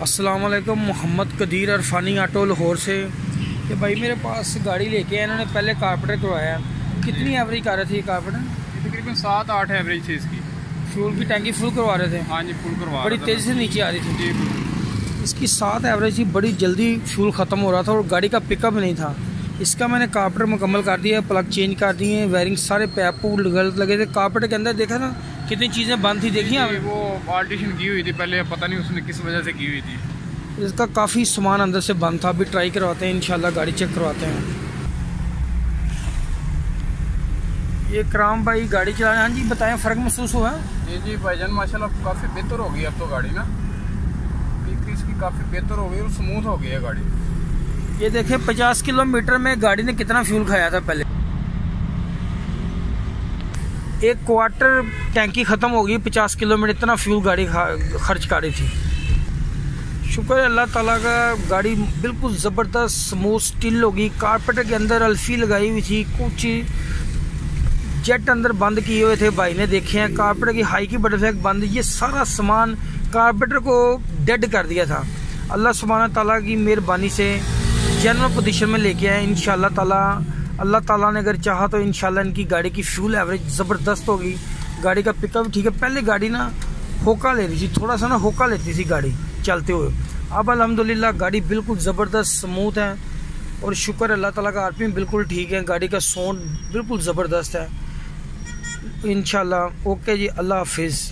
अस्सलाम वालेकुम। मोहम्मद कदीर अरफानी ऑटो लाहौर से। कि भाई मेरे पास गाड़ी लेके आए, इन्होंने पहले कारपेटर करवाया। कितनी एवरेज कर रहे थे ये कारपेटर? तकरीबन 7-8 एवरेज थी इसकी। फ्यूल की टैंकी फुल करवा रहे थे? हाँ जी, फुल करवा। बड़ी तेज़ी से नीचे आ रही थी जी। इसकी 7 एवरेज थी, बड़ी जल्दी फ्यूल ख़त्म हो रहा था और गाड़ी का पिकअप नहीं था। इसका मैंने कारपेटर मुकम्मल कर दिया, प्लग चेंज कर दिए, वायरिंग सारे पैप गलत लगे थे। कारपेटर के अंदर देखा ना कितनी चीज़ें बंद थी, देखिए आप। वो पार्टीशन की हुई थी पहले, पता नहीं उसने किस वजह से की हुई थी। इसका काफ़ी सामान अंदर से बंद था। अभी ट्राई करवाते हैं, इंशाल्लाह गाड़ी चेक करवाते हैं। ये कराम भाई गाड़ी चलाने, हाँ जी बताएं, फ़र्क महसूस हुआ? जी भाईजान माशाल्लाह काफ़ी बेहतर हो गई अब तो गाड़ी ना, इसकी काफ़ी बेहतर हो गई और स्मूथ हो गई है गाड़ी। ये देखें 50 किलोमीटर में गाड़ी ने कितना फ्यूल खाया था। पहले 1 क्वार्टर टैंकी ख़त्म हो गई, 50 किलोमीटर इतना फ्यूल गाड़ी खर्च कर रही थी। शुक्र है अल्लाह ताला का, गाड़ी बिल्कुल ज़बरदस्त स्मूथ स्टिल होगी। कारपेटर के अंदर अल्फी लगाई हुई थी, कुछ जेट अंदर बंद किए हुए थे, भाई ने देखे हैं। कारपेटर की हाई की बटरफ्लैग बंद, ये सारा सामान कारपेटर को डेड कर दिया था। अल्लाह सुब्हाना ताला की मेहरबानी से जनरल पोजीशन में लेके आए इंशाल्लाह ताला। अल्लाह ताला ने अगर चाहा तो इंशाल्लाह इनकी गाड़ी की फ्यूल एवरेज ज़बरदस्त होगी। गाड़ी का पिकअप ठीक है। पहले गाड़ी ना होका ले रही थी, थोड़ा सा ना होका लेती थी गाड़ी चलते हुए। अब अल्हम्दुलिल्लाह गाड़ी बिल्कुल ज़बरदस्त स्मूथ है और शुक्र अल्लाह ताला का, आरपीएम बिल्कुल ठीक है, गाड़ी का साउंड बिल्कुल ज़बरदस्त है। इंशाल्लाह ओके जी, अल्लाह हाफिज़।